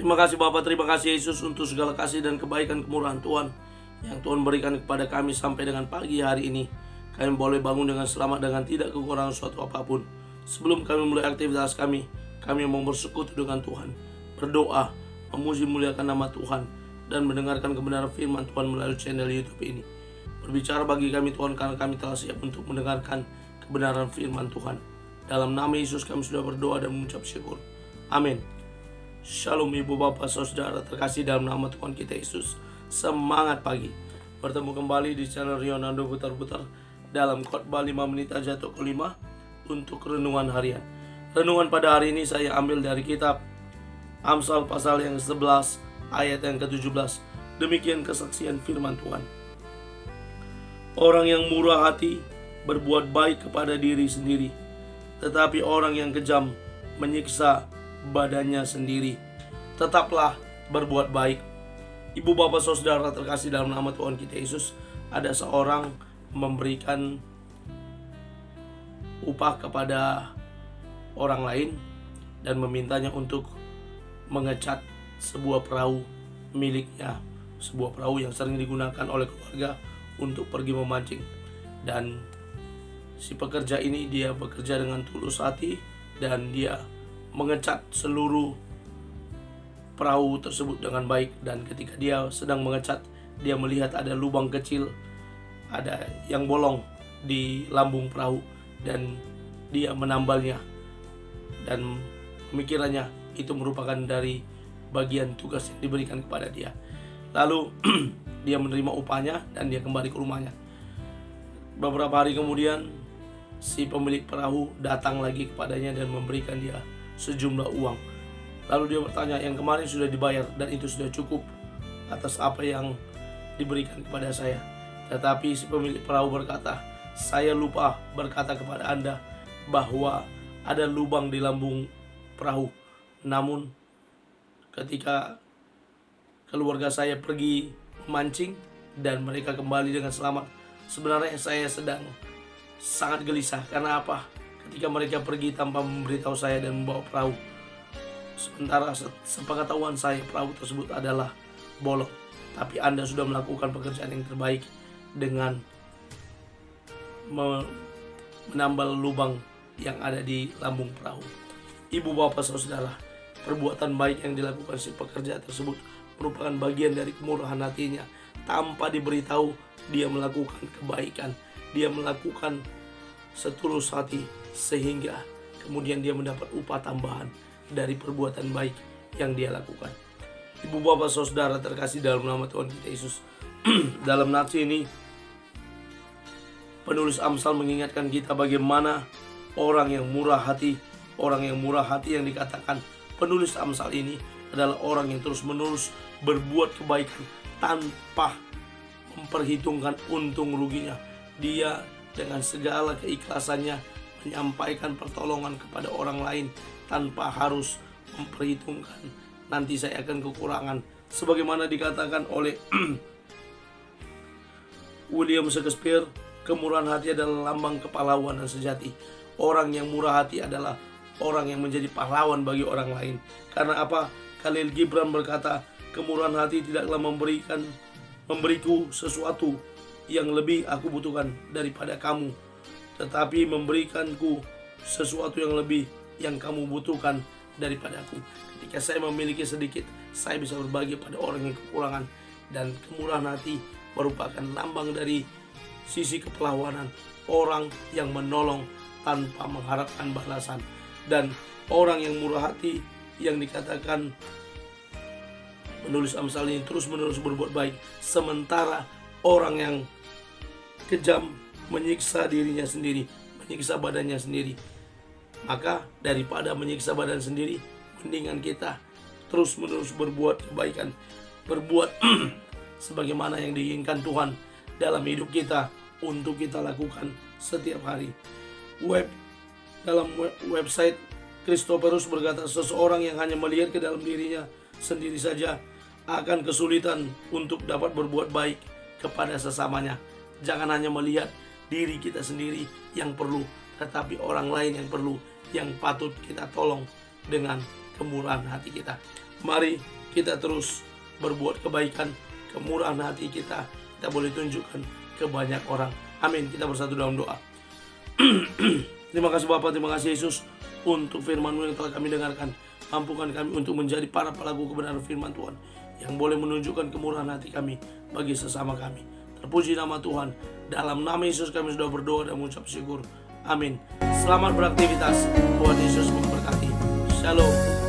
Terima kasih Bapa, terima kasih Yesus untuk segala kasih dan kebaikan kemurahan Tuhan yang Tuhan berikan kepada kami sampai dengan pagi hari ini. Kami boleh bangun dengan selamat dengan tidak kekurangan suatu apapun. Sebelum kami mulai aktivitas kami mau bersekutu dengan Tuhan, berdoa, memuji muliakan nama Tuhan, dan mendengarkan kebenaran firman Tuhan melalui channel YouTube ini. Berbicara bagi kami Tuhan, karena kami telah siap untuk mendengarkan kebenaran firman Tuhan. Dalam nama Yesus kami sudah berdoa dan mengucap syukur. Amin. Shalom ibu bapak saudara terkasih dalam nama Tuhan kita Yesus. Semangat pagi. Bertemu kembali di channel Rionando Putar-Putar dalam khotbah 5 menit aja atau kelima untuk renungan harian. Renungan pada hari ini saya ambil dari kitab Amsal pasal yang 11 ayat yang ke-17. Demikian kesaksian firman Tuhan. Orang yang murah hati berbuat baik kepada diri sendiri, tetapi orang yang kejam menyiksa badannya sendiri. Tetaplah berbuat baik. Ibu bapak saudara terkasih dalam nama Tuhan kita Yesus, ada seorang memberikan upah kepada orang lain dan memintanya untuk mengecat sebuah perahu miliknya, sebuah perahu yang sering digunakan oleh keluarga untuk pergi memancing. Dan si pekerja ini dia bekerja dengan tulus hati dan dia mengecat seluruh perahu tersebut dengan baik. Dan ketika dia sedang mengecat, dia melihat ada lubang kecil, ada yang bolong di lambung perahu, dan dia menambalnya. Dan pemikirannya itu merupakan dari bagian tugas yang diberikan kepada dia. Lalu dia menerima upahnya dan dia kembali ke rumahnya. Beberapa hari kemudian si pemilik perahu datang lagi kepadanya dan memberikan dia sejumlah uang. Lalu dia bertanya, yang kemarin sudah dibayar dan itu sudah cukup atas apa yang diberikan kepada saya. Tetapi si pemilik perahu berkata, saya lupa berkata kepada Anda bahwa ada lubang di lambung perahu. Namun ketika keluarga saya pergi memancing dan mereka kembali dengan selamat, sebenarnya saya sedang sangat gelisah. Karena apa? Ketika mereka pergi tanpa memberitahu saya dan membawa perahu, sementara sepengetahuan saya perahu tersebut adalah bolong. Tapi Anda sudah melakukan pekerjaan yang terbaik dengan menambal lubang yang ada di lambung perahu. Ibu bapak saudara, perbuatan baik yang dilakukan si pekerja tersebut merupakan bagian dari kemurahan hatinya. Tanpa diberitahu, dia melakukan kebaikan, dia melakukan setulus hati, sehingga kemudian dia mendapat upah tambahan dari perbuatan baik yang dia lakukan. Ibu bapak saudara terkasih dalam nama Tuhan kita Yesus. Dalam nats ini penulis Amsal mengingatkan kita bagaimana orang yang murah hati. Orang yang murah hati yang dikatakan penulis Amsal ini adalah orang yang terus-menerus berbuat kebaikan tanpa memperhitungkan untung ruginya. Dia dengan segala keikhlasannya menyampaikan pertolongan kepada orang lain tanpa harus memperhitungkan nanti saya akan kekurangan. Sebagaimana dikatakan oleh William Shakespeare, kemurahan hati adalah lambang kepahlawanan sejati. Orang yang murah hati adalah orang yang menjadi pahlawan bagi orang lain. Karena apa? Khalil Gibran berkata, kemurahan hati tidaklah memberiku sesuatu yang lebih aku butuhkan daripada kamu, tetapi memberikanku sesuatu yang lebih yang kamu butuhkan daripada aku. Ketika saya memiliki sedikit, saya bisa berbagi pada orang yang kekurangan. Dan kemurahan hati merupakan lambang dari sisi kepahlawanan, orang yang menolong tanpa mengharapkan balasan. Dan orang yang murah hati yang dikatakan penulis Amsal ini terus-menerus berbuat baik, sementara orang yang kejam menyiksa dirinya sendiri, menyiksa badannya sendiri. Maka daripada menyiksa badan sendiri, mendingan kita terus-menerus berbuat kebaikan, berbuat sebagaimana yang diinginkan Tuhan dalam hidup kita untuk kita lakukan setiap hari. Dalam website Christophorus berkata, seseorang yang hanya melihat ke dalam dirinya sendiri saja akan kesulitan untuk dapat berbuat baik kepada sesamanya. Jangan hanya melihat diri kita sendiri yang perlu, tetapi orang lain yang perlu, yang patut kita tolong dengan kemurahan hati kita. Mari kita terus berbuat kebaikan, kemurahan hati kita boleh tunjukkan ke banyak orang. Amin. Kita bersatu dalam doa. Terima kasih Bapa, terima kasih Yesus untuk firman-Mu yang telah kami dengarkan. Mampukan kami untuk menjadi para pelaku kebenaran firman Tuhan yang boleh menunjukkan kemurahan hati kami bagi sesama kami. Terpuji nama Tuhan. Dalam nama Yesus kami sudah berdoa dan mengucap syukur. Amin. Selamat beraktivitas. Tuhan Yesus memberkati. Shalom.